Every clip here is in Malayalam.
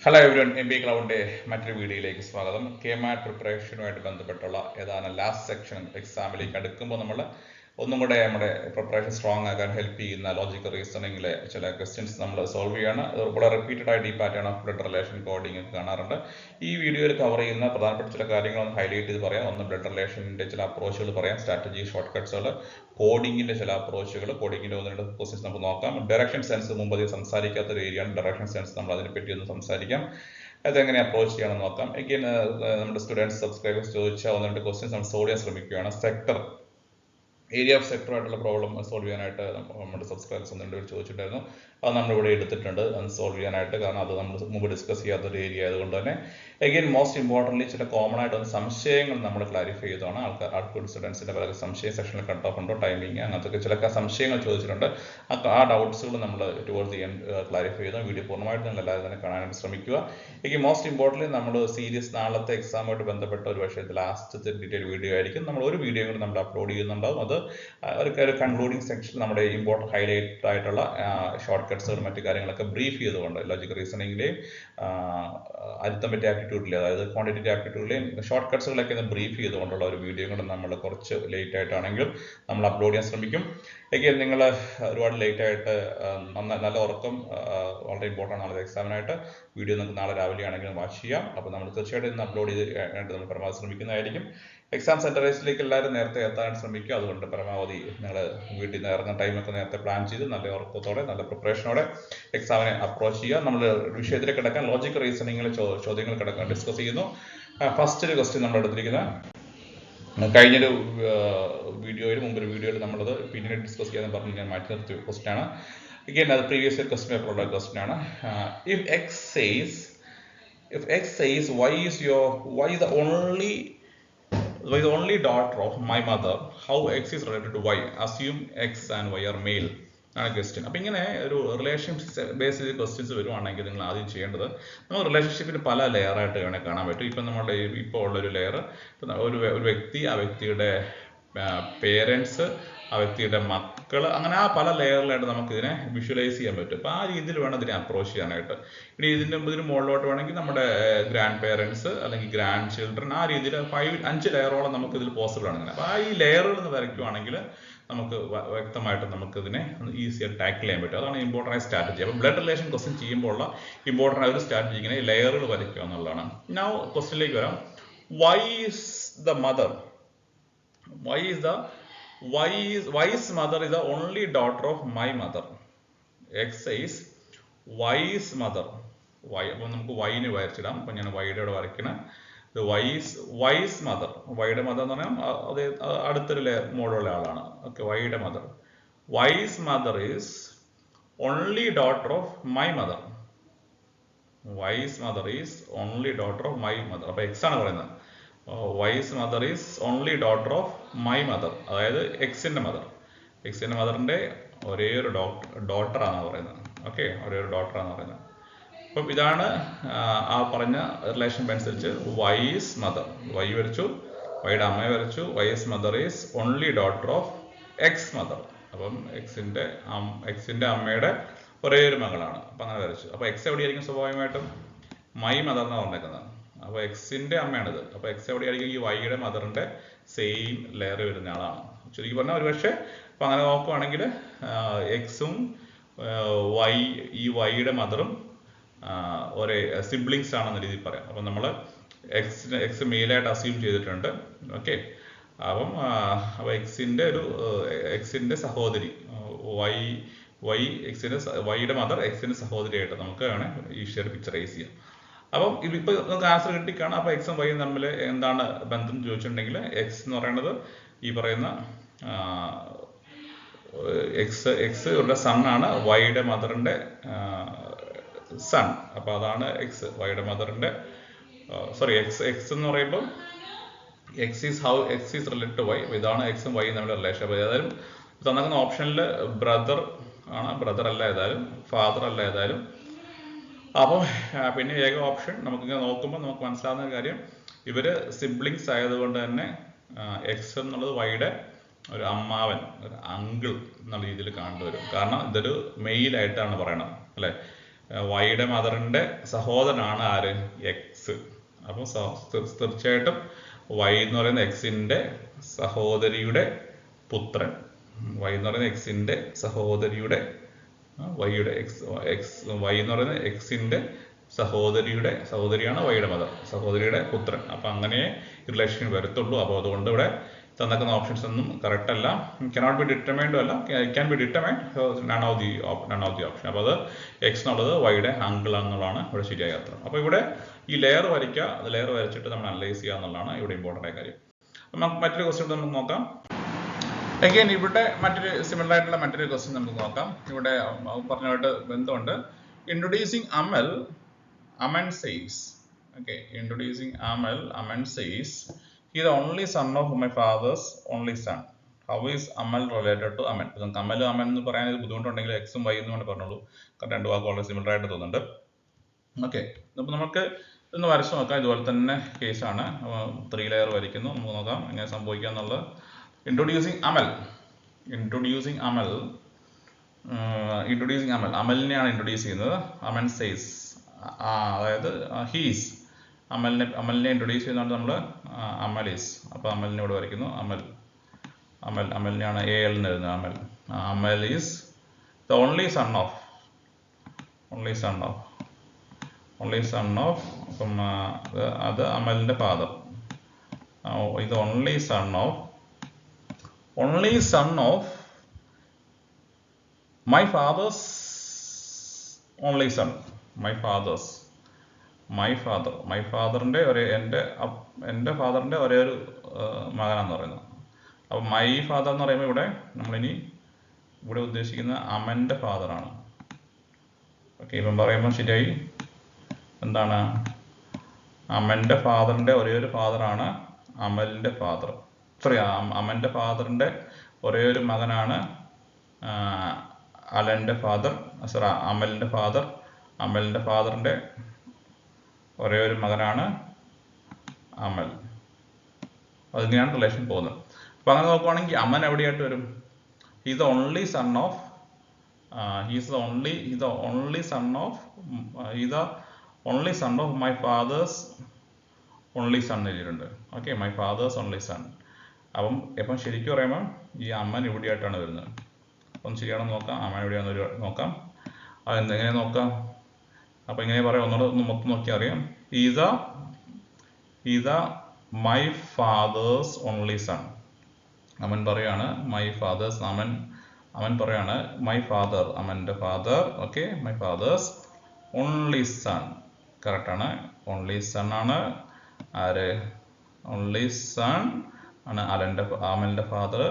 ഹലോ എവരിവൺ, MBA ക്ലൗഡിന്റെ മറ്റൊരു വീഡിയോയിലേക്ക് സ്വാഗതം. KMAT പ്രിപ്പറേഷനുമായിട്ട് ബന്ധപ്പെട്ടുള്ള ഏതാണ് ലാസ്റ്റ് സെക്ഷൻ എക്സാമിലേക്ക് അടുക്കുമ്പോൾ നമ്മൾ ഒന്നും കൂടെ നമ്മുടെ പ്രിപ്പറേഷൻ സ്ട്രോങ് ആക്കാൻ ഹെൽപ്പ് ചെയ്യുന്ന ലോജിക്കൽ റീസണിങ്ങിലെ ചില ക്വസ്റ്റ്യൻസ് നമ്മൾ സോൾവ് ചെയ്യാണ്. അതുപോലെ റിപ്പീറ്റഡ് ആയിട്ട് ഈ pattern of blood relation coding കാണാറുണ്ട്. ഈ വീഡിയോയിൽ കവർ ചെയ്യുന്ന പ്രധാനപ്പെട്ട ചില കാര്യങ്ങളൊന്ന് ഹൈലൈറ്റ് ചെയ്ത് പറയാം. ഒന്ന് ബ്ലഡ് റിലേഷൻ്റെ ചില അപ്രോച്ചുകൾ പറയാം, സ്ട്രാറ്റജി, ഷോർട്ട് കട്ട്സുകൾ, കോഡിങ്ങിന്റെ ചില അപ്രോച്ചുകൾ, കോഡിങ്ങിന്റെ ഒന്ന് രണ്ട് ക്വസ്റ്റ്യൻസ് നമുക്ക് നോക്കാം. ഡയറക്ഷൻ സെൻസ് മുമ്പ് അധികം സംസാരിക്കാത്ത ഒരു ഏരിയയാണ് ഡയറക്ഷൻ സെൻസ്. നമ്മൾ അതിനെപ്പറ്റി ഒന്ന് സംസാരിക്കാം, അതെങ്ങനെ അപ്രോച്ച് ചെയ്യണമെന്ന് നോക്കാം. എഗെയിൻ നമ്മുടെ സ്റ്റുഡൻസ് സബ്സ്ക്രൈബേഴ്സ് ചോദിച്ച ഒന്ന് രണ്ട് ക്വസ്റ്റ്യൻസ് നമ്മൾ സോൾവ് ചെയ്യാൻ ശ്രമിക്കുകയാണ്. ഏരിയ ഓഫ് സെക്ടർ ആയിട്ടുള്ള പ്രോബ്ലം സോൾവ് ചെയ്യാനായിട്ട് നമ്മുടെ സബ്സ്ക്രൈബേഴ്സ് ഒന്ന് രണ്ട് പേര് ചോദിച്ചിട്ടുണ്ടായിരുന്നു. അത് നമ്മളിവിടെ എടുത്തിട്ടുണ്ട് സോൾവ് ചെയ്യാനായിട്ട്, കാരണം അത് നമ്മൾ മുമ്പ് ഡിസ്കസ് ചെയ്യാത്തൊരു ഏരിയ ആയതുകൊണ്ട് തന്നെ. എഗെയിൻ മോസ്റ്റ് ഇമ്പോർട്ടൻ്റ്ലി ചില കോമൺ ആയിട്ട് വന്ന സംശയങ്ങൾ നമ്മൾ ക്ലാരിഫൈ ചെയ്തതാണ്. ആൾക്കാർ സ്റ്റുഡൻസിൻ്റെ പല സംശയ സെക്ഷനിൽ കട്ട് ഓഫ് ഉണ്ടോ, ടൈമിങ്, അങ്ങനത്തെ ചില സംശയങ്ങൾ ചോദിച്ചിട്ടുണ്ട്. ആ ഡൗട്ട്സുകൾ നമ്മൾ ടുവേർഡ്സ് ദി എൻഡ് ക്ലാരിഫൈ ചെയ്തു. വീഡിയോ പൂർണ്ണമായിട്ട് നിങ്ങൾ എല്ലാവരും തന്നെ കാണാനായിട്ട് ശ്രമിക്കുക. എഗെയിൻ മോസ്റ്റ് ഇമ്പോർട്ടൻ്റ്ലി നമ്മൾ സീരീസ് നാളത്തെ എക്സാമുമായിട്ട് ബന്ധപ്പെട്ട ഒരു വിഷയത്തിൽ ലാസ്റ്റത്തെ ഡീറ്റെയിൽ വീഡിയോ ആയിരിക്കും. നമ്മൾ ഒരു വീഡിയോ കൂടി നമ്മൾ അപ്ലോഡ് ചെയ്യുന്നുണ്ടാവും. അത് ഒരു കൺക്ലൂഡിങ് സെക്ഷനിൽ നമ്മുടെ ഇമ്പോർട്ടൻ്റ് ഹൈലൈറ്റ് ആയിട്ടുള്ള ഷോർട്ട് കട്ട്സുകൾ മറ്റു കാര്യങ്ങളൊക്കെ ബ്രീഫ് ചെയ്തുകൊണ്ട് ലോജിക്കൽ റീസണിങ്ങിലെയും അരിത്തമെറ്റിക് ആപ്റ്റിറ്റ്യൂഡിലെ, അതായത് ക്വാണ്ടിറ്റേറ്റീവ് ആപ്റ്റിറ്റ്യൂഡിലെയും ഷോർട്ട് കട്ട്സുകളൊക്കെ ഒന്ന് ബ്രീഫ് ചെയ്തുകൊണ്ടുള്ള ഒരു വീഡിയോ കൂടെ നമ്മൾ കുറച്ച് ലേറ്റ് ആയിട്ടാണെങ്കിലും നമ്മൾ അപ്ലോഡ് ചെയ്യാൻ ശ്രമിക്കും. എഗെയിൻ നിങ്ങൾ ഒരുപാട് ലേറ്റ് ആയിട്ട് നല്ല ഉറക്കം വളരെ ഇമ്പോർട്ടൻ്റ് ആണ് എക്സാമിനായിട്ട്. വീഡിയോ നിങ്ങൾക്ക് നാളെ രാവിലെ ആണെങ്കിലും വാച്ച് ചെയ്യാം. അപ്പോൾ നമ്മൾ തീർച്ചയായിട്ടും ഇന്ന് അപ്ലോഡ് ചെയ്ത് നമ്മൾ പരമാവധി ശ്രമിക്കുന്നതായിരിക്കും. എക്സാം സെൻറ്ററേഴ്സിലേക്ക് എല്ലാവരും നേരത്തെ എത്താൻ ശ്രമിക്കുക. അതുകൊണ്ട് പരമാവധി നിങ്ങൾ വീട്ടിൽ നിന്ന് ഇറങ്ങുന്ന ടൈമൊക്കെ നേരത്തെ പ്ലാൻ ചെയ്ത് നല്ല ഉറക്കത്തോടെ നല്ല പ്രിപ്പറേഷനോടെ എക്സാമിനെ അപ്രോച്ച് ചെയ്യുക. നമ്മൾ വിഷയത്തിലേക്ക് കിടക്കാൻ ലോജിക്കൽ റീസണിങ്ങിലെ ചോദ്യങ്ങൾ കിടക്കാൻ ഡിസ്കസ് ചെയ്യുന്നു. ഫസ്റ്റ് ഒരു ക്വസ്റ്റ്യൻ നമ്മൾ എടുത്തിരിക്കുന്നത് കഴിഞ്ഞൊരു മുമ്പൊരു വീഡിയോയിൽ നമ്മളത് പിന്നീട് ഡിസ്കസ് ചെയ്യാൻ പറഞ്ഞ് ഞാൻ മാറ്റി നിർത്തിയ ക്വസ്റ്റ്യൻ ആണ്. Again, അത് പ്രീവിയസ് ഇയർ ക്വസ്റ്റ്യൻ പേപ്പറുള്ള ക്വസ്റ്റ്യൻ ആണ്. If x says y is the only daughter of my mother, how x is related to y? Assume x and y are male ആണ് ക്വസ്റ്റ്യൻ. അപ്പം ഇങ്ങനെ ഒരു റിലേഷൻഷിപ്പ് ബേസ് ചെയ്ത് ക്വസ്റ്റ്യൻസ് വരുവാണെങ്കിൽ നിങ്ങൾ ആദ്യം ചെയ്യേണ്ടത്, നമ്മൾ റിലേഷൻഷിപ്പിന് പല ലെയറായിട്ട് വേണേൽ കാണാൻ പറ്റും. ഇപ്പം നമ്മുടെ ഇപ്പോൾ ഉള്ളൊരു ലെയർ, ഒരു വ്യക്തി, ആ വ്യക്തിയുടെ പേരൻസ്, ആ വ്യക്തിയുടെ മക്കൾ, അങ്ങനെ ആ പല ലെയറിലായിട്ട് നമുക്ക് ഇതിനെ വിഷ്വലൈസ് ചെയ്യാൻ പറ്റും. അപ്പോൾ ആ രീതിയിൽ വേണം ഇതിനെ അപ്രോച്ച് ചെയ്യാനായിട്ട്. ഇനി ഇതിന് മുകളിലോട്ട് വേണമെങ്കിൽ നമ്മുടെ ഗ്രാൻഡ് പേരൻസ് അല്ലെങ്കിൽ ഗ്രാൻഡ് ചിൽഡ്രൻ, ആ രീതിയിൽ 5 ലെയറോളം നമുക്ക് ഇതിൽ പോസിബിൾ ആണ്. അപ്പോൾ ആ ഈ ലെയറുകൾ നിന്ന് വരയ്ക്കുവാണെങ്കിൽ നമുക്ക് വ്യക്തമായിട്ട് നമുക്കിതിനെ ഈസിയായിട്ട് ടാക്കിൾ ചെയ്യാൻ പറ്റും. അതാണ് ഇമ്പോർട്ടൻ്റ് ആയ സ്ട്രാറ്റജി. അപ്പോൾ ബ്ലഡ് റിലേഷൻ ക്വസ്റ്റ്യൻ ചെയ്യുമ്പോൾ ഉള്ള ഇമ്പോർട്ടൻ്റ് ആയ ഒരു സ്ട്രാറ്റജി ഇങ്ങനെ ലെയറുകൾ വരയ്ക്കുക എന്നുള്ളതാണ്. നൗ ക്വസ്റ്റ്യനിലേക്ക് വരാം. Y's mother is the only daughter of my mother. X says Y's mother. അപ്പോൾ നമുക്ക് വൈന് വരച്ചിടാം. അപ്പോൾ ഞാൻ വൈയുടെ ഇവിടെ വരയ്ക്കണം. Y's mother, വൈയുടെ മദർ എന്ന് പറഞ്ഞാൽ അത് അടുത്തൊരു മോഡുള്ള ആളാണ്. ഓക്കെ, വൈയുടെ mother. Y's mother is only daughter of my mother. Y's mother is only daughter of my mother. അപ്പോൾ X ആണ് പറയുന്നത്. Y's mother is only daughter of my mother, അതായത് എക്സിൻ്റെ മദറിൻ്റെ ഒരേ ഒരു ഡോട്ടറാണ് പറയുന്നത്. ഓക്കെ, ഒരേ ഒരു ഡോട്ടറാണ് പറയുന്നത്. അപ്പം ഇതാണ് ആ പറഞ്ഞ റിലേഷൻ അനുസരിച്ച് Y's mother, Y വരച്ചു, വൈയുടെ അമ്മയെ വരച്ചു. Y's mother is only daughter of X mother. അപ്പം എക്സിൻ്റെ അമ്മയുടെ ഒരേ ഒരു മകളാണ്. അപ്പം അങ്ങനെ വരച്ചു. അപ്പോൾ എക്സ് എവിടെയായിരിക്കും? സ്വാഭാവികമായിട്ടും മൈ മദർ എന്നാണ് പറഞ്ഞേക്കുന്നത്. അപ്പോൾ എക്സിൻ്റെ അമ്മയാണിത്. അപ്പോൾ എക്സ് എവിടെയായിരിക്കും? ഈ വൈയുടെ മദറിൻ്റെ സെയിം ലെയർ വരുന്ന ആളാണ്. ശരിക്കും പറഞ്ഞാൽ ഒരു പക്ഷേ അപ്പം അങ്ങനെ നോക്കുകയാണെങ്കിൽ എക്സും ഈ വൈയുടെ മദറും ഒരേ സിബ്ലിങ്സ് ആണെന്ന രീതിയിൽ പറയാം. അപ്പം നമ്മൾ എക്സ് മെയിലായിട്ട് അസ്യൂം ചെയ്തിട്ടുണ്ട്. ഓക്കെ, അപ്പം എക്സിൻ്റെ സഹോദരി വൈയുടെ മദർ എക്സിൻ്റെ സഹോദരിയായിട്ട് നമുക്ക് വേണേൽ ഈസിയായിട്ട് പിക്ചറൈസ് ചെയ്യാം. അപ്പം ഇപ്പോൾ നമുക്ക് ആൻസർ കിട്ടിക്കാണ്. അപ്പോൾ എക്സും വൈയും തമ്മിൽ എന്താണ് ബന്ധം ചോദിച്ചിട്ടുണ്ടെങ്കിൽ, എക്സ് എന്ന് പറയുന്നത് ഈ പറയുന്ന എക്സ് ഇവരുടെ സണ്ണാണ്, വൈയുടെ മദറിൻ്റെ സൺ. അപ്പോൾ അതാണ് എക്സ്, വൈയുടെ മദറിൻ്റെ എക്സ് എന്ന് പറയുമ്പോൾ x is related to y. ഇതാണ് എക്സും വൈയും തമ്മിലുള്ള റിലേഷൻ. അപ്പോൾ ഏതായാലും തന്നിരിക്കുന്ന ഓപ്ഷനിൽ ബ്രദർ ആണ്, ബ്രദർ അല്ല ഏതായാലും, ഫാദർ അല്ല ഏതായാലും. അപ്പോൾ പിന്നെ ഏക ഓപ്ഷൻ നമുക്കിങ്ങനെ നോക്കുമ്പോൾ നമുക്ക് മനസ്സിലാവുന്ന കാര്യം, ഇവർ സിബ്ലിങ്സ് ആയതുകൊണ്ട് തന്നെ എക്സ് എന്നുള്ളത് വൈയുടെ ഒരു അമ്മാവൻ, ഒരു അങ്കിൾ എന്നുള്ള രീതിയിൽ കണ്ടുവരും. കാരണം ഇതൊരു മെയിലായിട്ടാണ് പറയണത്, അല്ലേ? വൈയുടെ മദറിന്റെ സഹോദരനാണ് ആര്? എക്സ്. അപ്പോൾ തീർച്ചയായിട്ടും വൈ എന്ന് പറയുന്ന എക്സിന്റെ സഹോദരിയുടെ പുത്രൻ, വൈ എന്ന് പറയുന്ന എക്സിന്റെ സഹോദരിയുടെ വൈയുടെ വൈ എന്ന് പറയുന്ന എക്സിന്റെ സഹോദരിയാണ് വൈയുടെ മദർ, സഹോദരിയുടെ പുത്രൻ. അപ്പൊ അങ്ങനെ റിലേഷൻ വരത്തുള്ളൂ. അപ്പോൾ അതുകൊണ്ട് ഇവിടെ തന്നിരിക്കുന്ന ഓപ്ഷൻസ് ഒന്നും കറക്റ്റ് അല്ല. കനോട്ട് ബി ഡിറ്റർമൈൻഡും അല്ല, can be determined, none of the option. അപ്പോൾ അത് എക്സ് എന്നുള്ളത് വൈയുടെ അങ്കിൾ എന്നുള്ളതാണ് ഇവിടെ ശരിയായ ഉത്തരം. അപ്പോൾ ഇവിടെ ഈ ലെയർ വരയ്ക്കുക, അത് ലെയർ വരച്ചിട്ട് നമ്മൾ അനലൈസ് ചെയ്യുക എന്നുള്ളതാണ് ഇവിടെ ഇമ്പോർട്ടൻ്റ് ആയ കാര്യം. അപ്പം നമുക്ക് മറ്റൊരു ക്വസ്റ്റ്യൻ നമുക്ക് നോക്കാം. അഗൈൻ ഇവിടെ സിമിലർ ആയിട്ടുള്ള മറ്റൊരു ക്വസ്റ്റ്യൻ നമുക്ക് നോക്കാം. ഇവിടെ പറഞ്ഞതായിട്ട് ബന്ധമുണ്ട്. Introducing Aman says, okay, introducing Aman says, he is the only son of my father's only son. How is Amal related to Aman? നമുക്ക് Aman എന്ന് പറയാൻ ബുദ്ധിമുട്ടുണ്ടെങ്കിൽ എക്സും വൈ എന്ന് വേണ്ടി പറഞ്ഞോളൂ. കാരണം രണ്ട് വാക്ക് വളരെ സിമിലർ ആയിട്ട് തോന്നുന്നുണ്ട്. ഓക്കെ, അപ്പോൾ നമുക്ക് ഇന്ന് വരച്ച് നോക്കാം. ഇതുപോലെ തന്നെ കേസാണ്. 3 ലെയർ വരയ്ക്കുന്നു. നമുക്ക് നോക്കാം എങ്ങനെ സംഭവിക്കുക എന്നുള്ളത്. ഇൻട്രൊഡ്യൂസിങ് അമലിനെയാണ് ഇൻട്രൊഡ്യൂസ് ചെയ്യുന്നത്. Aman says, അതായത് ഹീസ്, അമലിനെ ഇൻട്രൊഡ്യൂസ് ചെയ്യുന്നതാണ് നമ്മൾ അമലീസ്. അപ്പോൾ അമലിനെ ഇവിടെ വരയ്ക്കുന്നു. അമലിനെയാണ് എ എൽ എന്ന് എഴുതുന്നത്. Amal is the only son of അപ്പം അത് അമലിന്റെ ഫാദർ. ഇത് only son of my father's only son. My ഫാദറിന്റെ എൻ്റെ ഫാദറിന്റെ ഒരേ ഒരു മകനാന്ന് പറയുന്നത്. അപ്പൊ മൈ ഫാദർ എന്ന് പറയുമ്പോൾ ഇവിടെ നമ്മളിനി ഇവിടെ ഉദ്ദേശിക്കുന്ന അമന്റെ ഫാദറാണ്. ഓക്കെ, ഇപ്പം പറയുമ്പോൾ ശരിയായി. എന്താണ്? അമന്റെ ഫാദറിന്റെ ഒരേ ഒരു ഫാദറാണ് അമലിന്റെ ഫാദർ. അമന്റെ ഫാദറിന്റെ ഒരേ ഒരു മകനാണ് അമലിന്റെ ഫാദർ. അമലിന്റെ ഫാദറിന്റെ ഒരേ ഒരു മകനാണ് അമൽ. അതിങ്ങനെയാണ് റിലേഷൻ പോകുന്നത്. അപ്പൊ അങ്ങനെ നോക്കുവാണെങ്കിൽ അമൻ എവിടെയായിട്ട് വരും? He's the only son of my father's only son എഴുതിയിട്ടുണ്ട്. Okay, my father's only son. അപ്പം ശരിക്കും പറയുമ്പോൾ ഈ അമ്മൻ എവിടെയായിട്ടാണ് വരുന്നത്? അപ്പം ശരിയാണെന്ന് നോക്കാം. അമ്മൻ എവിടെയാണെന്ന് നോക്കാം. അതെങ്ങനെ നോക്കാം? അപ്പൊ ഇങ്ങനെ പറയാം. ഒന്ന് മൊത്തം നോക്കി അറിയാം. Is my father's only son. Aman പറയാണ് മൈ ഫാദേഴ്സ്. അമൻ പറയാണ് മൈ ഫാദർ, അമന്റെ father. Okay, my father's only son. Correct ആണ്. ഓൺലി സൺ ആണ് ആര്? ഓൺലി സൺ ആണ് അമലിന്റെ father.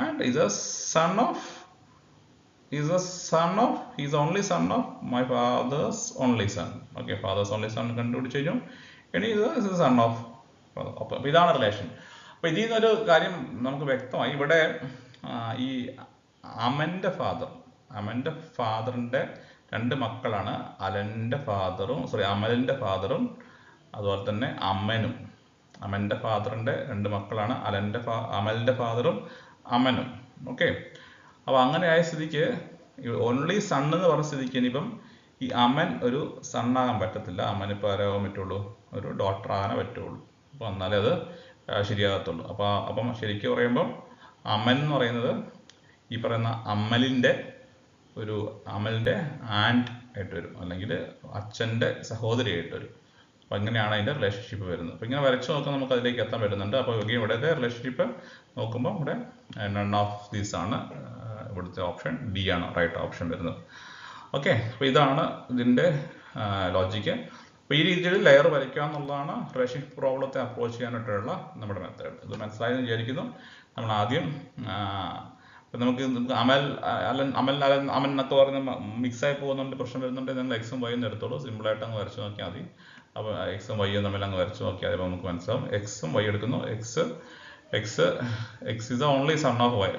And is a son of he's the only son of my father's only son. Okay, father's only son കണ്ടുപിടിച്ച് കഴിഞ്ഞു. ഇനി ഇത് സൺ ഓഫ്. അപ്പൊ ഇതാണ് റിലേഷൻ. അപ്പൊ ഇതിൽ നിന്നൊരു കാര്യം നമുക്ക് വ്യക്തമായി. ഇവിടെ ഈ അമന്റെ ഫാദറിന്റെ 2 മക്കളാണ് അമലിന്റെ ഫാദറും അതുപോലെ തന്നെ അമ്മനും. അമന്റെ ഫാദറിന്റെ 2 മക്കളാണ് അമലിന്റെ ഫാദറും അമ്മനും. ഓക്കെ, അപ്പൊ അങ്ങനെ ആയ സ്ഥിതിക്ക് ഓൺലി സൺ എന്ന് പറഞ്ഞ സ്ഥിതിക്ക് ഇനിയിപ്പം ഈ അമൻ ഒരു സണ്ണാകാൻ പറ്റത്തില്ല. അമനിപ്പോൾ ആരാകാൻ പറ്റുള്ളൂ? ഒരു ഡോട്ടർ ആകാനേ പറ്റുള്ളൂ. അപ്പൊ എന്നാലേ അത് ശരിയാകത്തുള്ളൂ. അപ്പം ശരിക്കും പറയുമ്പോൾ അമൻ എന്ന് പറയുന്നത് ഈ പറയുന്ന അമലിന്റെ ആൻഡ് ആയിട്ട് വരും, അല്ലെങ്കിൽ അച്ഛന്റെ സഹോദരിയായിട്ട് വരും. അപ്പൊ ഇങ്ങനെയാണ് അതിന്റെ റിലേഷൻഷിപ്പ് വരുന്നത്. അപ്പൊ ഇങ്ങനെ വരച്ചു നോക്കാൻ നമുക്ക് അതിലേക്ക് എത്താൻ പറ്റുന്നുണ്ട്. അപ്പൊ ഇവിടുത്തെ റിലേഷൻഷിപ്പ് നോക്കുമ്പോൾ ഇവിടെ നൺ ഓഫ് ദീസ് ആണ്. ഇവിടുത്തെ ഓപ്ഷൻ ഡി ആണ് റൈറ്റ് ഓപ്ഷൻ വരുന്നത്. ഓക്കെ, അപ്പൊ ഇതാണ് ഇതിന്റെ ലോജിക്ക്. അപ്പൊ ഈ രീതിയിൽ ലെയർ വരയ്ക്കുക എന്നുള്ളതാണ് റിലേഷൻഷിപ്പ് പ്രോബ്ലത്തെ അപ്രോച്ച് ചെയ്യാനായിട്ടുള്ള നമ്മുടെ മെത്തേഡ്. ഇത് മനസ്സിലായെന്ന് വിചാരിക്കുന്നു. നമ്മൾ ആദ്യം നമുക്ക് അമൻ എന്നൊക്കെ പറഞ്ഞ മിക്സായി പോകുന്നുണ്ട്, പ്രശ്നം വരുന്നുണ്ട്. നിങ്ങൾ എക്സും വൈയും എടുത്തോളൂ. സിമ്പിളായിട്ട് അങ്ങ് വരച്ചു നോക്കിയാൽ മതി. അപ്പോൾ എക്സും വൈയും തമ്മിൽ അങ്ങ് വരച്ചു നോക്കിയാൽ മതി. അപ്പോൾ നമുക്ക് മനസ്സിലാവും. എക്സും വൈ എടുക്കുന്നു. X is the only son of y.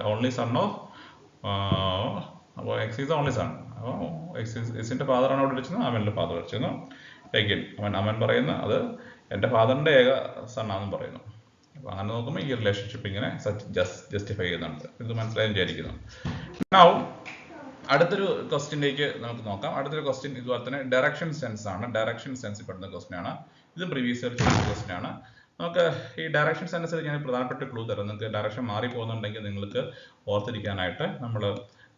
അപ്പോൾ x is the only son. അപ്പോൾ എക്സിന്റെ ഫാദറാണ് അവിടെ വിളിച്ചത്, അമലിന്റെ ഫാദർ വിളിച്ചിരുന്നു. എഗെയിൻ അമൻ പറയുന്ന അത് എൻ്റെ ഫാദറിന്റെ ഏക സണ്ണാന്നും പറയുന്നു. അപ്പൊ അങ്ങനെ നോക്കുമ്പോൾ ഈ റിലേഷൻഷിപ്പ് ഇങ്ങനെ ജസ്റ്റിഫൈ ചെയ്യുന്നുണ്ട്. ഇത് മനസ്സിലായി വിചാരിക്കുന്നു. Now അടുത്തൊരു ക്വസ്റ്റ്യനിലേക്ക് നമുക്ക് നോക്കാം. അടുത്തൊരു ക്വസ്റ്റ്യൻ ഇതുപോലെ തന്നെ ഡയറക്ഷൻ സെൻസ് ആണ്. ഡയറക്ഷൻ സെൻസ് പെടുന്ന ക്വസ്റ്റ്യൻ ആണ്. ഇതും പ്രീവിയസ് ഇയർ ചോദിച്ച ക്വസ്റ്റ്യൻ ആണ്. നമുക്ക് ഈ ഡയറക്ഷൻ സെൻസിൽ ഞാൻ പ്രധാനപ്പെട്ട ക്ലൂ തരാം. നിങ്ങൾക്ക് ഡയറക്ഷൻ മാറി പോകുന്നുണ്ടെങ്കിൽ നിങ്ങൾക്ക് ഓർത്തിരിക്കാനായിട്ട് നമ്മൾ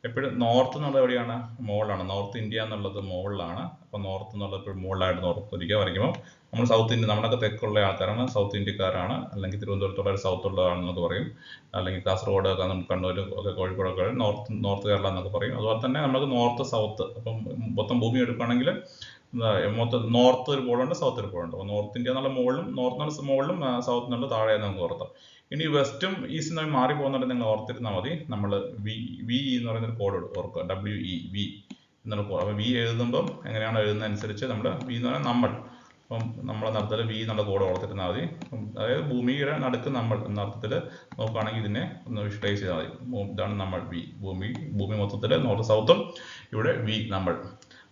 എപ്പോഴും നോർത്ത് എന്നുള്ളത് എവിടെയാണ്? മുകളിലാണ്. നോർത്ത് ഇന്ത്യ എന്നുള്ളത് മുകളിലാണ്. അപ്പോൾ നോർത്ത് എന്നുള്ളത് എപ്പോഴും മുകളിലായിട്ട് ഓർത്തിരിക്കുക. വരയ്ക്കുമ്പോൾ നമ്മൾ സൗത്ത് ഇന്ത്യ, നമ്മളൊക്കെ തെക്കുള്ള ആൾക്കാരാണ്, സൗത്ത് ഇന്ത്യക്കാരാണ്, അല്ലെങ്കിൽ തിരുവനന്തപുരത്തുള്ള സൗത്ത് ഉള്ളതാണെന്നൊക്കെ പറയും, അല്ലെങ്കിൽ കാസർഗോഡ്, കണ്ണൂർ ഒക്കെ, കോഴിക്കോടൊക്കെ നോർത്ത് കേരള എന്നൊക്കെ പറയും. അതുപോലെ തന്നെ നമുക്ക് നോർത്ത് സൗത്ത്, അപ്പം മൊത്തം ഭൂമി എടുക്കുകയാണെങ്കിൽ മൊത്തം നോർത്ത് ഒരു പോളുണ്ട്, സൗത്ത് ഒരു പോളുണ്ട്. അപ്പോൾ നോർത്ത് ഇന്ത്യ എന്നുള്ള മുകളിലും, നോർത്ത് എന്നുള്ള മുകളിലും, സൗത്ത് എന്നുള്ള താഴെ നമുക്ക് ഓർത്താം. ഇനി വെസ്റ്റും ഈസ്റ്റും തമ്മിൽ മാറി പോകുന്നുണ്ടെങ്കിൽ നിങ്ങൾ ഓർത്തിരുന്നാൽ മതി. നമ്മൾ വി എന്ന് പറയുന്നൊരു കോഡ് ഓർക്കുക, WE എന്നുള്ള കോഡ്. അപ്പോൾ വി എഴുതുമ്പം എങ്ങനെയാണ് എഴുതുന്നത് അനുസരിച്ച് നമ്മൾ വി എന്ന് പറഞ്ഞാൽ നമ്മൾ, അപ്പം നമ്മളെ നടത്തൽ വി എന്നുള്ള കോഡ് ഓർത്തിരുന്നാൽ മതി. അതായത് ഭൂമിയുടെ നടുക്ക് നമ്മൾ എന്ന അർത്ഥത്തിൽ നോക്കുകയാണെങ്കിൽ ഇതിനെ ഒന്ന് വിഷ്വലൈസ് ചെയ്താൽ മതി. ഇതാണ് നമ്മൾ, വി, ഭൂമി മൊത്തത്തിൽ നോർത്ത് സൗത്തും, ഇവിടെ വി നമ്മൾ.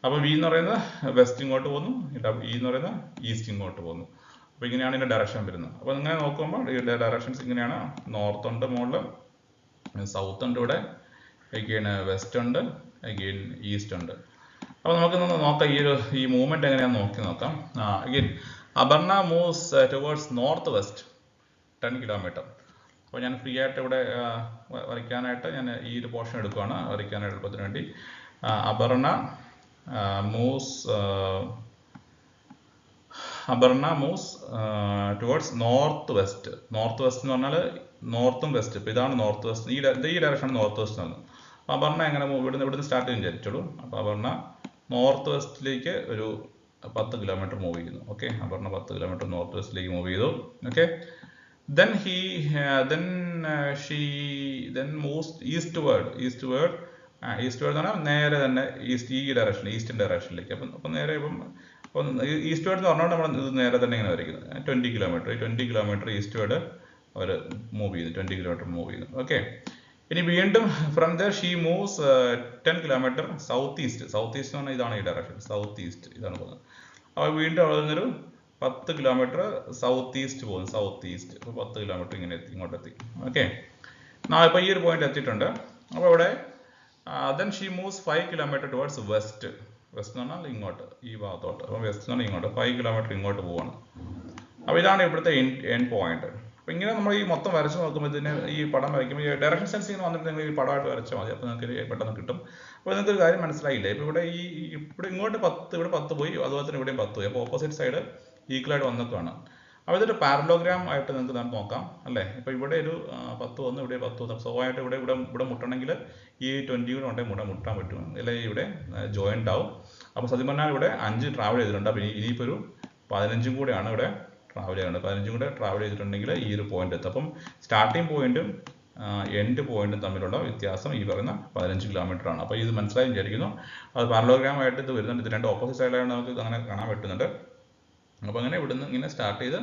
അപ്പോൾ വി എന്ന് പറയുന്നത് വെസ്റ്റ് ഇങ്ങോട്ട് പോകുന്നു, ഇ എന്ന് പറയുന്നത് ഈസ്റ്റ് ഇങ്ങോട്ട് പോകുന്നു. അപ്പോൾ ഇങ്ങനെയാണ് ഇതിൻ്റെ ഡയറക്ഷൻ വരുന്നത്. അപ്പോൾ ഇങ്ങനെ നോക്കുമ്പോൾ ഇതിൻ്റെ ഡയറക്ഷൻസ് ഇങ്ങനെയാണ്. നോർത്ത് ഉണ്ട് മുകളിൽ, സൗത്ത് ഉണ്ട് ഇവിടെ, അഗെയിൻ വെസ്റ്റ് ഉണ്ട്, അഗെയിൻ ഈസ്റ്റ് ഉണ്ട്. അപ്പോൾ നമുക്കൊന്ന് നോക്കാം ഈ മൂവ്മെന്റ് എങ്ങനെയാണെന്ന് നോക്കാം. Again Aparna moves towards north west 10 kilometre. അപ്പോൾ ഞാൻ ഫ്രീ ആയിട്ട് ഇവിടെ വരയ്ക്കാനായിട്ട് ഞാൻ ഈ ഒരു പോർഷൻ എടുക്കുകയാണ് വരയ്ക്കാനായിട്ട് എളുപ്പത്തിന് വേണ്ടി. Aparna moves towards north west. North west എന്ന് പറഞ്ഞാൽ നോർത്തും വെസ്റ്റ്. ഇപ്പോൾ ഇതാണ് നോർത്ത് വെസ്റ്റ്, ഈ ഡയറക്ഷൻ നോർത്ത് വെസ്റ്റ് ആണ്. അപ്പോൾ അപർണ എങ്ങനെ ഇവിടുന്ന് സ്റ്റാർട്ട് ചെയ്യാൻ വിചാരിച്ചോളൂ. അപ്പോൾ അപർണ നോർത്ത് വെസ്റ്റിലേക്ക് ഒരു 10 കിലോമീറ്റർ മൂവ് ചെയ്യുന്നു. ഓക്കെ, അപർണ 10 കിലോമീറ്റർ നോർത്ത് വെസ്റ്റിലേക്ക് മൂവ് ചെയ്തു. Okay, then she moves eastward എന്ന് പറഞ്ഞാൽ നേരെ തന്നെ ഈസ്റ്റേൺ ഡയറക്ഷനിലേക്ക്. അപ്പം നേരെ ഇപ്പം ഈസ്റ്റ്വേർഡ് എന്ന് പറഞ്ഞാൽ നമ്മൾ ഇത് നേരെ തന്നെ ഇങ്ങനെ വരയ്ക്കുന്നത്. 20 കിലോമീറ്റർ ഈസ്റ്റ്വേർഡ് അവർ മൂവ് ചെയ്യുന്നു, 20 കിലോമീറ്റർ മൂവ് ചെയ്യുന്നു. ഓക്കെ, ഇനി വീണ്ടും from there she moves 10 kilometre south east എന്ന് പറഞ്ഞാൽ ഇതാണ് ഈ ഡയറക്ഷൻ, സൗത്ത് ഈസ്റ്റ് ഇതാണ് പോകുന്നത്. അപ്പോൾ വീണ്ടും അവിടെ നിന്നൊരു 10 കിലോമീറ്റർ സൗത്ത് ഈസ്റ്റ് പോകുന്നു, അപ്പോൾ 10 കിലോമീറ്റർ ഇങ്ങോട്ട് എത്തി. ഓക്കെ, ഇപ്പോൾ ഈ ഒരു പോയിന്റ് എത്തിയിട്ടുണ്ട്. അപ്പോൾ ഇവിടെ then she moves 5 kilometre towards west എന്ന് പറഞ്ഞാൽ ഇങ്ങോട്ട്, ഈ ഭാഗത്തോട്ട്. അപ്പോൾ വെസ്റ്റ് എന്ന് പറഞ്ഞാൽ ഇങ്ങോട്ട് 5 കിലോമീറ്റർ ഇങ്ങോട്ട് പോവാണ്. അപ്പോൾ ഇതാണ് ഇവിടുത്തെ എൻഡ് പോയിന്റ്. അപ്പോൾ ഇങ്ങനെ നമ്മൾ ഈ മൊത്തം വരച്ച് നോക്കുമ്പോൾ ഇതിന് ഈ പടം വരയ്ക്കുമ്പോൾ ഈ ഡയറക്ഷൻ സെൻസ് ഇങ്ങനെ വന്നിട്ട് നിങ്ങൾ ഈ പടമായിട്ട് വരച്ചാൽ മതി. അപ്പോൾ നിങ്ങൾക്ക് പെട്ടെന്ന് കിട്ടും. അപ്പോൾ നിങ്ങൾക്ക് ഒരു കാര്യം മനസ്സിലായില്ലേ? ഇപ്പോൾ ഇവിടെ ഇവിടെ ഇങ്ങോട്ട് 10, ഇവിടെ 10 പോയി, അതുപോലെ തന്നെ ഇവിടെയും 10 പോയി. അപ്പോൾ ഓപ്പോസിറ്റ് സൈഡ് ഈക്വലായിട്ട് വന്നൊക്കെയാണ്. അപ്പോൾ ഇതൊരു പാരലോഗ്രാം ആയിട്ട് നിങ്ങൾക്ക് നോക്കാം അല്ലേ? ഇപ്പോൾ ഇവിടെ ഒരു 10 വന്നു, ഇവിടെ 10 വന്നു. സ്വാഭാവികമായിട്ട് ഇവിടെ മുട്ടണമെങ്കിൽ ഈ 20 കൂടെ ഉണ്ടെങ്കിൽ മുട്ടാൻ പറ്റും, അല്ലെങ്കിൽ ഇവിടെ ജോയിൻ്റ് ആവും. അപ്പോൾ സത്യം പറഞ്ഞാൽ ഇവിടെ 5 ട്രാവൽ ചെയ്തിട്ടുണ്ട്. അപ്പോൾ ഇനിയിപ്പോൾ ഒരു 15 കൂടെയാണ് ഇവിടെ ട്രാവൽ ചെയ്യുന്നത്. 15 കൂടെ ട്രാവൽ ചെയ്തിട്ടുണ്ടെങ്കിൽ ഈ ഒരു പോയിന്റ് എത്തും. അപ്പം സ്റ്റാർട്ടിംഗ് പോയിന്റും എൻഡ് പോയിന്റും തമ്മിലുള്ള വ്യത്യാസം ഈ പറയുന്ന 15 കിലോമീറ്റർ ആണ്. അപ്പോൾ ഇത് മനസ്സിലായി വിചാരിക്കുന്നു. അത് പാരലോഗ്രാം ആയിട്ട് ഇത് വരുന്നുണ്ട്. ഇത് രണ്ട് ഓപ്പോസിറ്റ് സൈഡിലാണ് നമുക്ക് അങ്ങനെ കാണാൻ പറ്റുന്നുണ്ട്. അപ്പോൾ അങ്ങനെ ഇവിടുന്ന് ഇങ്ങനെ സ്റ്റാർട്ട് ചെയ്ത്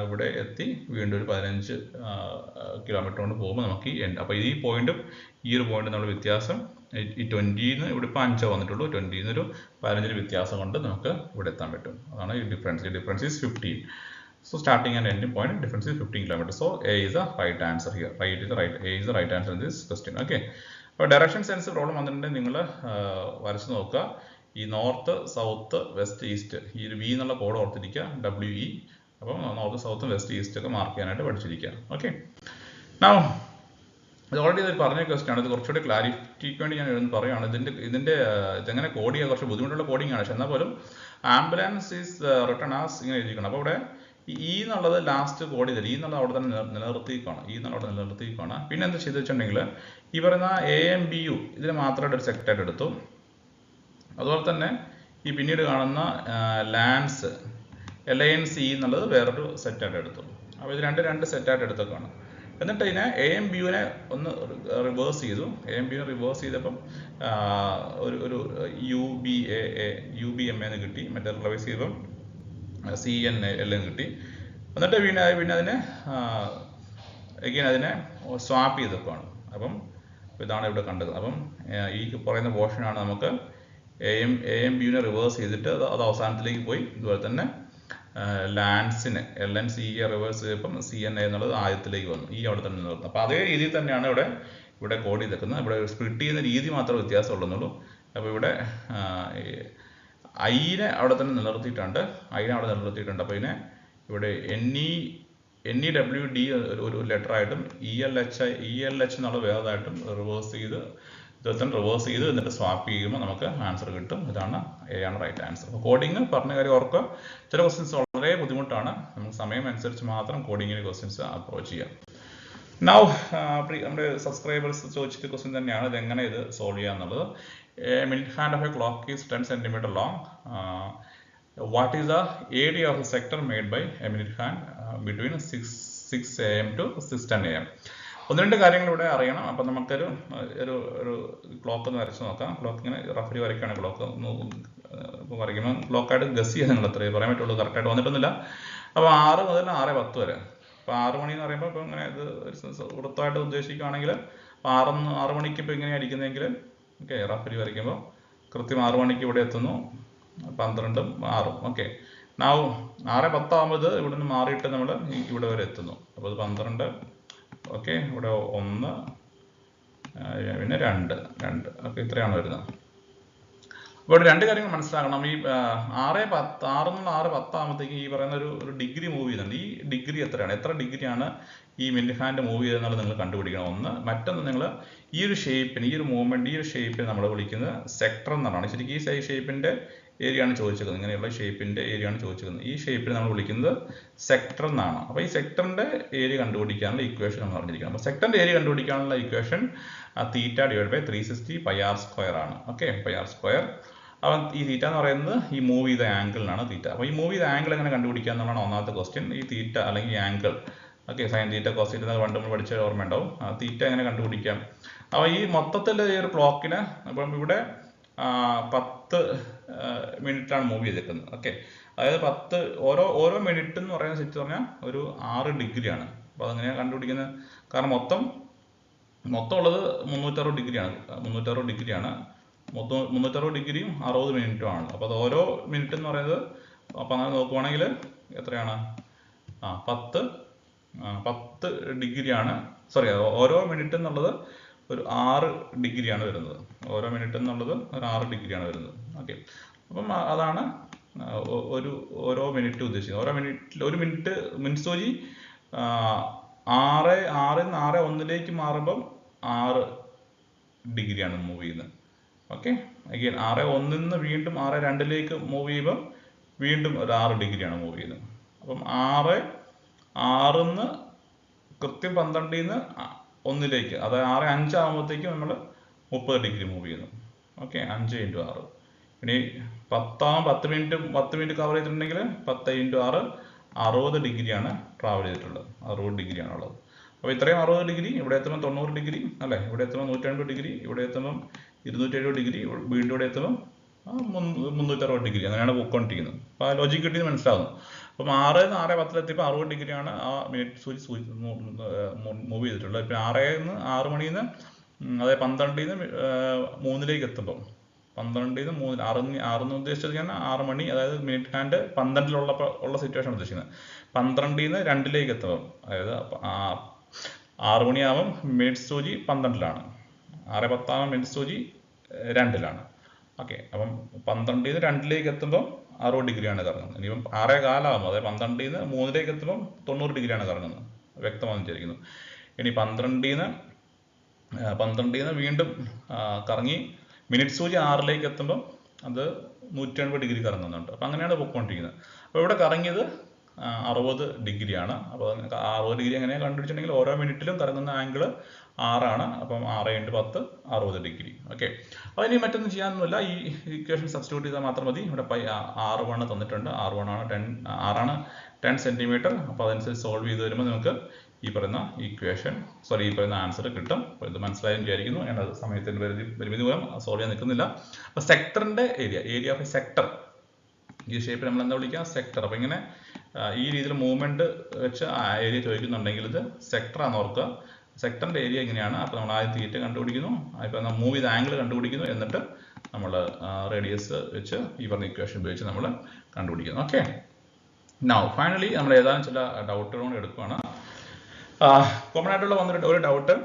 ഇവിടെ എത്തി വീണ്ടും ഒരു 15 കിലോമീറ്റർ കൊണ്ട് പോകുമ്പോൾ നമുക്ക് ഈ എൻഡ്. അപ്പോൾ ഈ പോയിന്റും ഈ ഒരു പോയിന്റും നമ്മൾ വ്യത്യാസം ഈ 20 ഇവിടെ ഇപ്പോൾ 5 വന്നിട്ടുള്ളൂ, 20 ഒരു 15 വ്യത്യാസം കൊണ്ട് നമുക്ക് ഇവിടെ എത്താൻ പറ്റും. അതാണ് ഈ ഡിഫറൻസ്. ഈ difference is 15. So starting and ending point difference is 15 kilometers. So A is the right answer here. A is the right answer in this question. Okay. അപ്പോൾ ഡയറക്ഷൻ സെൻസ് പ്രോബ്ലം വന്നിട്ടുണ്ടെങ്കിൽ നിങ്ങൾ വരച്ച് നോക്കുക. ഈ നോർത്ത് സൗത്ത് വെസ്റ്റ് ഈസ്റ്റ് ഈ ഒരു വി എന്നുള്ള കോഡ് ഓർത്തിരിക്കുക, WE. അപ്പം നോർത്ത് സൗത്തും വെസ്റ്റ് ഈസ്റ്റ് ഒക്കെ മാർക്ക് ചെയ്യാനായിട്ട് പഠിച്ചിരിക്കുക. ഓക്കെ, ഇത് ഓൾറെഡി ഇത് പറഞ്ഞ ക്വസ്റ്റ്യൻ ആണ്. ഇത് കുറച്ചുകൂടി ക്ലാരിറ്റിക്ക് വേണ്ടി ഞാൻ പറയുകയാണ്. ഇതെങ്ങനെ കോഡ് ചെയ്യുക കുറച്ച് ബുദ്ധിമുട്ടുള്ള കോഡിംഗ് ആണ്. പക്ഷെ എന്നാൽ പോലും ആംബുലൻസ് ഈസ് റിട്ടേൺ ആസ് ഇങ്ങനെ എഴുതിക്കണം. അപ്പോൾ ഇവിടെ ഈ എന്നുള്ളത് ലാസ്റ്റ് കോഡ് ചെയ്തില്ല, ഈ എന്നുള്ളത് അവിടെ തന്നെ നിലനിർത്തിയിരിക്കുകയാണ്. പിന്നെ എന്താ ചെയ്ത് വെച്ചിട്ടുണ്ടെങ്കിൽ ഈ പറയുന്ന AMBU ഇതിന് മാത്രമായിട്ട് ഒരു സെക്റ്റായിട്ട് എടുത്തു. അതുപോലെ തന്നെ ഈ പിന്നീട് കാണുന്ന ലാൻസ് LANC എന്നുള്ളത് വേറൊരു സെറ്റായിട്ട് എടുത്തു. അപ്പോൾ ഇത് രണ്ട് സെറ്റായിട്ട് എടുത്തൊക്കെയാണ്. എന്നിട്ട് ഇതിനെ AMBUവിനെ ഒന്ന് റിവേഴ്സ് ചെയ്തു. AMBUവിനെ റിവേഴ്സ് ചെയ്തപ്പം ഒരു UBMA എന്ന് കിട്ടി. മറ്റേ റിവേഴ്സ് ചെയ്തപ്പം CNA എല്ലാം കിട്ടി. എന്നിട്ട് പിന്നെ അതിനെ അതിനെ സ്വാപ്പ് ചെയ്തൊക്കെയാണ്. അപ്പം ഇതാണ് ഇവിടെ കണ്ടത്. അപ്പം ഈ പറയുന്ന പോർഷനാണ് നമുക്ക് AMBUവിനെ റിവേഴ്സ് ചെയ്തിട്ട് അത് അവസാനത്തിലേക്ക് പോയി. ഇതുപോലെ തന്നെ ലാൻസിനെ LNCE റിവേഴ്സ് ചെയ്തപ്പം CNA എന്നുള്ളത് ആദ്യത്തിലേക്ക് വന്നു, ഈ അവിടെ തന്നെ നിലനിർത്തുന്നു. അപ്പോൾ അതേ രീതിയിൽ തന്നെയാണ് ഇവിടെ ഇവിടെ കോഡ് ചെയ്തേക്കുന്നത്. ഇവിടെ സ്പ്ലിറ്റ് ചെയ്യുന്ന രീതി മാത്രമേ വ്യത്യാസമുള്ളൂ. അപ്പോൾ ഇവിടെ ഐനെ അവിടെ തന്നെ നിലനിർത്തിയിട്ടുണ്ട്. അപ്പോൾ ഇതിനെ ഇവിടെ NEWD ഒരു ലെറ്റർ ആയിട്ടും ELH എന്നുള്ള വേറെതായിട്ടും റിവേഴ്സ് ചെയ്ത് എന്നിട്ട് സ്വാപ്പ് ചെയ്യുമ്പോൾ നമുക്ക് ആൻസർ കിട്ടും. ഇതാണ് A ആണ് റൈറ്റ് ആൻസർ. അപ്പോൾ കോഡിങ് പറഞ്ഞ കാര്യം ഓർക്കുക. ചില ക്വസ്റ്റ്യൻസ് വളരെ ബുദ്ധിമുട്ടാണ്. നമുക്ക് സമയം അനുസരിച്ച് മാത്രം കോഡിങ്ങിന് ക്വസ്റ്റ്യൻസ് അപ്രോച്ച് ചെയ്യാം. നൗ നമ്മുടെ സബ്സ്ക്രൈബേഴ്സ് ചോദിച്ചിട്ട് ക്വസ്റ്റ്യൻ തന്നെയാണ് ഇതെങ്ങനെ ഇത് സോൾവ് ചെയ്യുക എന്നുള്ളത്. Minute hand of A clock is 10 cm long. What is the area of a sector made by a minute hand between 6 AM to 6:10 AM? ഒന്ന് രണ്ട് കാര്യങ്ങൾ ഇവിടെ അറിയണം. അപ്പം നമുക്കൊരു ക്ലോക്ക് ഒന്ന് വരച്ച് നോക്കാം. ക്ലോക്ക് ഇങ്ങനെ റഫറി വരയ്ക്കുകയാണ്. ക്ലോക്ക് വരയ്ക്കുമ്പോൾ ക്ലോക്കായിട്ട് ഗസ് ചെയ്യാൻ നിങ്ങൾ അത്രയും പറയാൻ പറ്റുള്ളൂ. കറക്റ്റായിട്ട് വന്നിട്ടൊന്നുമില്ല. അപ്പോൾ 6 മുതൽ 6:10 വരെ. അപ്പോൾ 6 മണി എന്ന് പറയുമ്പോൾ ഇപ്പോൾ ഇങ്ങനെ ഇത് വൃത്തമായിട്ട് ഉദ്ദേശിക്കുകയാണെങ്കിൽ 6 മണിക്ക് ഇപ്പോൾ ഇങ്ങനെ അടിക്കുന്നതെങ്കിൽ ഓക്കെ റഫറി വരയ്ക്കുമ്പോൾ കൃത്യം 6 മണിക്ക് ഇവിടെ എത്തുന്നു. 12ഉം 6ഉം ഓക്കെ. നാവ് 6:10 ആകുമ്പോൾ ഇവിടെ നിന്ന് മാറിയിട്ട് നമ്മൾ ഇവിടെ വരെ എത്തുന്നു. അപ്പോൾ അത് 12 ഓക്കെ. ഇവിടെ 1 പിന്നെ 2 ഓക്കെ. ഇത്രയാണ് വരുന്നത്. അപ്പോൾ ഇവിടെ രണ്ട് കാര്യങ്ങൾ മനസ്സിലാക്കണം. ഈ 6:10 ആകുമ്പോഴത്തേക്ക് ഈ പറയുന്ന ഒരു ഡിഗ്രി മൂവ് ചെയ്യുന്നുണ്ട്. ഈ ഡിഗ്രി എത്രയാണ്, എത്ര ഡിഗ്രിയാണ് ഈ മിനിറ്റ് ഹാൻഡ് മൂവ് ചെയ്തെന്നുള്ളത് നിങ്ങൾ കണ്ടുപിടിക്കണം. ഒന്ന്. മറ്റൊന്ന്, നിങ്ങൾ ഈ ഒരു ഷേപ്പിന്, ഈ ഒരു മൂവ്മെന്റ്, ഈ ഒരു ഷേപ്പിന് നമ്മൾ വിളിക്കുന്നത് സെക്ടർ എന്നാണ്. ശരിക്കും ഈ ഷേപ്പിന്റെ ഏരിയ ആണ് ചോദിച്ചിരിക്കുന്നത്. ഇങ്ങനെയുള്ള ഷേപ്പിന്റെ ഏരിയ ആണ് ചോദിച്ചിരിക്കുന്നത്. ഈ ഷേപ്പിന് നമ്മൾ വിളിക്കുന്നത് സെക്ടർ എന്നാണ്. അപ്പോൾ ഈ സെക്ടറിന്റെ ഏരിയ കണ്ടുപിടിക്കാനുള്ള ഇക്വേഷൻ നമ്മൾ അറിഞ്ഞിരിക്കണം. അപ്പോൾ സെക്ടറിന്റെ ഏരിയ കണ്ടുപിടിക്കാനുള്ള equation theta divide by 360 πr² ആണ്. Okay, πr². അപ്പം ഈ തീറ്റ എന്ന് പറയുന്നത് ഈ മൂവ് ചെയ്ത ആംഗിളിനാണ് തീറ്റ. അപ്പോൾ ഈ മൂവ് ചെയ്ത ആംഗിൾ എങ്ങനെ കണ്ടുപിടിക്കുക എന്നുള്ളതാണ് ഒന്നാമത്തെ ക്വസ്റ്റ്യൻ. ഈ തീറ്റ അല്ലെങ്കിൽ ഈ angle okay, sine theta cos theta പണ്ട് നമ്മൾ പഠിച്ച ഓർമ്മ ഉണ്ടാവും. തീറ്റ എങ്ങനെ കണ്ടുപിടിക്കാം? അപ്പോൾ ഈ മൊത്തത്തിൽ ഈ ഒരു ക്ലോക്കിന് അപ്പം ഇവിടെ 10 മിനിറ്റാണ് മൂവ് ചെയ്തേക്കുന്നത്. ഓക്കെ, അതായത് 10 ഓരോ മിനിറ്റ് എന്ന് പറയുന്ന ശരിക്കും പറഞ്ഞാൽ ഒരു 6 ഡിഗ്രിയാണ്. അപ്പോൾ അതെങ്ങനെയാണ് കണ്ടുപിടിക്കുന്നത്? കാരണം മൊത്തം ഉള്ളത് 360 ഡിഗ്രിയാണ്. 360 ഡിഗ്രിയാണ്. 360 ഡിഗ്രിയും 60 മിനിറ്റും ആണ്. അപ്പോൾ അത് ഓരോ മിനിറ്റ് എന്ന് പറയുന്നത്, അപ്പോൾ അങ്ങനെ നോക്കുവാണെങ്കിൽ എത്രയാണ്? 10 ഡിഗ്രിയാണ്. സോറി, ഓരോ മിനിറ്റ് എന്നുള്ളത് ഒരു 6 ഡിഗ്രിയാണ് വരുന്നത്. ഓരോ മിനിറ്റ് എന്നുള്ളത് ഒരു 6 ഡിഗ്രിയാണ് വരുന്നത്. ഓക്കെ, അപ്പം അതാണ് ഓരോ മിനിറ്റ് ഉദ്ദേശിക്കുന്നത്. ഒരു മിനിറ്റ് സൂചി 6:1 മാറുമ്പം 6 ഡിഗ്രിയാണ് മൂവ് ചെയ്യുന്നത്. ഓക്കെ, അഗെയിൻ 6:1 വീണ്ടും 6:2 മൂവ് ചെയ്യുമ്പോൾ വീണ്ടും ഒരു 6 ഡിഗ്രിയാണ് മൂവ് ചെയ്യുന്നത്. അപ്പം 6 കൃത്യം 12 1 അതായത് 6:05 ആകുമ്പോഴത്തേക്കും നമ്മൾ 30 ഡിഗ്രി മൂവ് ചെയ്യുന്നു. ഓക്കെ, 5 × 6. ഇനി 10 മിനിറ്റ് കവർ ചെയ്തിട്ടുണ്ടെങ്കിൽ 10 × 6 60 ഡിഗ്രിയാണ് ട്രാവൽ ചെയ്തിട്ടുള്ളത്. 60 ഡിഗ്രിയാണുള്ളത്. അപ്പോൾ ഇത്രയും 60 ഡിഗ്രി, ഇവിടെ എത്തുമ്പോൾ 90 ഡിഗ്രി അല്ലേ, ഇവിടെ എത്തുമ്പോൾ 180 ഡിഗ്രി, ഇവിടെ എത്തുമ്പം 270 ഡിഗ്രി, വീണ്ടും ഇവിടെ എത്തുമ്പോൾ 360 ഡിഗ്രി. അങ്ങനെയാണ് പോയിക്കൊണ്ടിരിക്കുന്നത്. അപ്പോൾ ആ ലോജിക്ക് കിട്ടിയത് മനസ്സിലാകുന്നു. അപ്പം 6:10 എത്തിയപ്പോൾ 60 ഡിഗ്രിയാണ് ആ മിനിറ്റ് സൂചി മൂവ് ചെയ്തിട്ടുള്ളത്. ഇപ്പം 6 മണിയിൽ നിന്ന് അതായത് 12 3 എത്തുമ്പം 12 3 6 ഉദ്ദേശിച്ചത് ഞാൻ 6 മണി, അതായത് മിനിറ്റ് ഹാൻഡ് 12 സിറ്റുവേഷൻ ഉദ്ദേശിക്കുന്നത്. 12 2 എത്തുമ്പം, അതായത് 6 മണിയാകുമ്പം മിനിറ്റ് സൂചി 12 6:10 ആകുമ്പോൾ മിനിറ്റ് സൂചി 2 ഓക്കെ, അപ്പം 12 2 എത്തുമ്പം 60 ഡിഗ്രിയാണ് കറങ്ങുന്നത്. ഇനിയിപ്പം 6:15 ആകുമ്പോൾ, അതായത് 12 3 എത്തുമ്പം 90 ഡിഗ്രിയാണ് കറങ്ങുന്നത്. വ്യക്തമാണെന്ന് വിചാരിക്കുന്നു. ഇനി 12 വീണ്ടും കറങ്ങി മിനിറ്റ് സൂചി 6 എത്തുമ്പം അത് 180 ഡിഗ്രി കറങ്ങുന്നുണ്ട്. അപ്പം അങ്ങനെയാണ് പോയിക്കൊണ്ടിരിക്കുന്നത്. അപ്പോൾ ഇവിടെ കറങ്ങിയത് 60 ഡിഗ്രിയാണ്. അപ്പോൾ 60 ഡിഗ്രി എങ്ങനെയാണ് കണ്ടുപിടിച്ചിട്ടുണ്ടെങ്കിൽ ഓരോ മിനിറ്റിലും കറങ്ങുന്ന ആംഗിൾ 6 അപ്പം 6 × 10 60 ഡിഗ്രി. ഓക്കെ, അപ്പോൾ ഇനി മറ്റൊന്നും ചെയ്യാനൊന്നുമില്ല. ഈ ഇക്വേഷൻ സബ്സ്റ്റിറ്റ്യൂട്ട് ചെയ്താൽ മാത്രം മതി. ഇവിടെ R1 തന്നിട്ടുണ്ട്. R1 ആണ് 10 സെന്റിമീറ്റർ. അപ്പോൾ അതനുസരിച്ച് സോൾവ് ചെയ്ത് വരുമ്പോൾ നമുക്ക് ഈ പറയുന്ന ഈ പറയുന്ന ആൻസർ കിട്ടും. അപ്പോൾ ഇത് മനസ്സിലായെന്ന് വിചാരിക്കുന്നു. ഞാൻ അത് സമയത്തിൻ്റെ പരിമിതി മൂലം സോൾവ് ചെയ്യാൻ നിൽക്കുന്നില്ല. അപ്പോൾ സെക്ടറിൻ്റെ ഏരിയ ഓഫ് എ സെക്ടർ, ഈ ഷേപ്പിൽ നമ്മൾ എന്താ വിളിക്കുക? സെക്ടർ. അപ്പോൾ ഇങ്ങനെ ഈ രീതിയിൽ മൂവ്മെന്റ് വെച്ച് ഏരിയ ചോദിക്കുന്നുണ്ടെങ്കിൽ ഇത് സെക്ടറാണെന്ന് ഓർക്കുക. സെക്ടറിന്റെ ഏരിയ എങ്ങനെയാണ്? അപ്പോൾ നമ്മൾ ആദ്യം തീറ്റ കണ്ടുപിടിക്കുന്നു, ഇപ്പോൾ മൂവ് ചെയ്ത ആംഗിൾ കണ്ടുപിടിക്കുന്നു, എന്നിട്ട് നമ്മൾ റേഡിയസ് വെച്ച് ഈ പറഞ്ഞ ഇക്വേഷൻ ഉപയോഗിച്ച് നമ്മൾ കണ്ടുപിടിക്കുന്നു. ഓക്കെ, നൗ ഫൈനലി നമ്മൾ ഏതാനും ചില ഡൗട്ടുകൾ എടുക്കുകയാണ്. കോമൺ ആയിട്ടുള്ള ഒരു ഡൗട്ട്,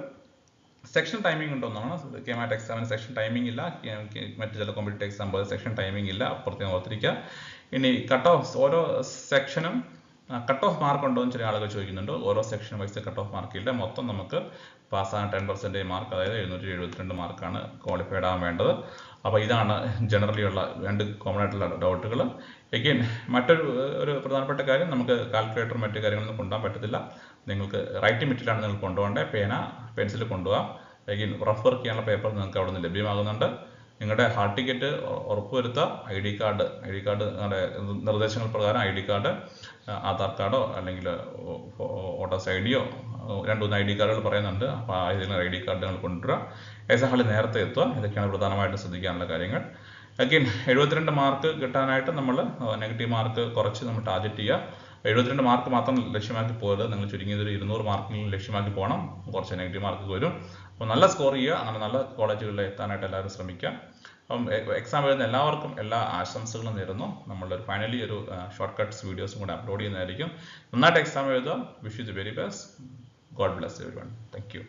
സെക്ഷൻ ടൈമിംഗ് ഉണ്ടോന്നാണ്. KMAT എക്സാമിന് സെക്ഷൻ ടൈമിംഗ് ഇല്ല. മറ്റു ചില കോമ്പറ്റേറ്റീവ് എക്സാം പോലെ സെക്ഷൻ ടൈമിംഗ് ഇല്ല, പ്രത്യേകം ഓർത്തിരിക്കുക. ഇനി കട്ട് ഓഫ്, ഓരോ സെക്ഷനും കട്ട് ഓഫ് മാർക്ക് ഉണ്ടോ എന്ന് ചില ആളുകൾ ചോദിക്കുന്നുണ്ട്. ഓരോ section wise cut off mark ഇല്ല. മൊത്തം നമുക്ക് പാസ്സാകാൻ 10% മാർക്ക്, അതായത് 772 മാർക്കാണ് ക്വാളിഫൈഡ് ആവാൻ വേണ്ടത്. അപ്പോൾ ഇതാണ് ജനറലി ഉള്ള 2 കോമൺ ആയിട്ടുള്ള ഡൗട്ടുകൾ. എഗെയിൻ മറ്റൊരു പ്രധാനപ്പെട്ട കാര്യം, നമുക്ക് കാൽക്കുലേറ്റർ മറ്റു കാര്യങ്ങളൊന്നും കൊണ്ടുപോകാൻ പറ്റത്തില്ല. നിങ്ങൾക്ക് റൈറ്റിംഗ് മെറ്റീരിയലാണ് നിങ്ങൾ കൊണ്ടുപോകേണ്ടത്. പേന, പെൻസിൽ കൊണ്ടുപോകാം. എഗെയിൻ റഫ് വർക്ക് ചെയ്യാനുള്ള പേപ്പർ നിങ്ങൾക്ക് അവിടെ നിന്ന് ലഭ്യമാകുന്നുണ്ട്. നിങ്ങളുടെ ഹാൾ ടിക്കറ്റ് ഉറപ്പുവരുത്തുക. ID കാർഡ് നിങ്ങളുടെ നിർദ്ദേശങ്ങൾ പ്രകാരം ID കാർഡ്, ആധാർ കാർഡോ അല്ലെങ്കിൽ വോട്ടേഴ്സ് ID-യോ 2-3 ID കാർഡുകൾ പറയുന്നുണ്ട്. അപ്പോൾ ഏതെങ്കിലും ID കാർഡ് നിങ്ങൾ കൊണ്ടുവരിക. എക്സാം ഹാളിൽ നേരത്തെ എത്തുക. ഇതൊക്കെയാണ് പ്രധാനമായിട്ടും ശ്രദ്ധിക്കാനുള്ള കാര്യങ്ങൾ. അഗെയിൻ 72 മാർക്ക് കിട്ടാനായിട്ട് നമ്മൾ നെഗറ്റീവ് മാർക്ക് കുറച്ച് നമ്മൾ ടാർഗറ്റ് ചെയ്യുക. 72 മാർക്ക് മാത്രം ലക്ഷ്യമാക്കി പോകരുത്. നിങ്ങൾ ചുരുങ്ങിയത് ഒരു 200 മാർക്കെങ്കിലും ലക്ഷ്യമാക്കി പോകണം. കുറച്ച് നെഗറ്റീവ് മാർക്ക് വരും. അപ്പോൾ നല്ല സ്കോർ ചെയ്യുക. അങ്ങനെ നല്ല കോളേജുകളിൽ എത്താനായിട്ട് എല്ലാവരും ശ്രമിക്കുക. അപ്പം എക്സാം എഴുതുന്ന എല്ലാവർക്കും എല്ലാ ആശംസകളും നേരുന്നു. നമ്മളൊരു ഫൈനലി ഒരു ഷോർട്ട് കട്ട്സ് വീഡിയോസും കൂടെ അപ്ലോഡ് ചെയ്യുന്നതായിരിക്കും. നന്നായിട്ട് എക്സാം എഴുതുക. Wish you the very best. God bless everyone. Thank you.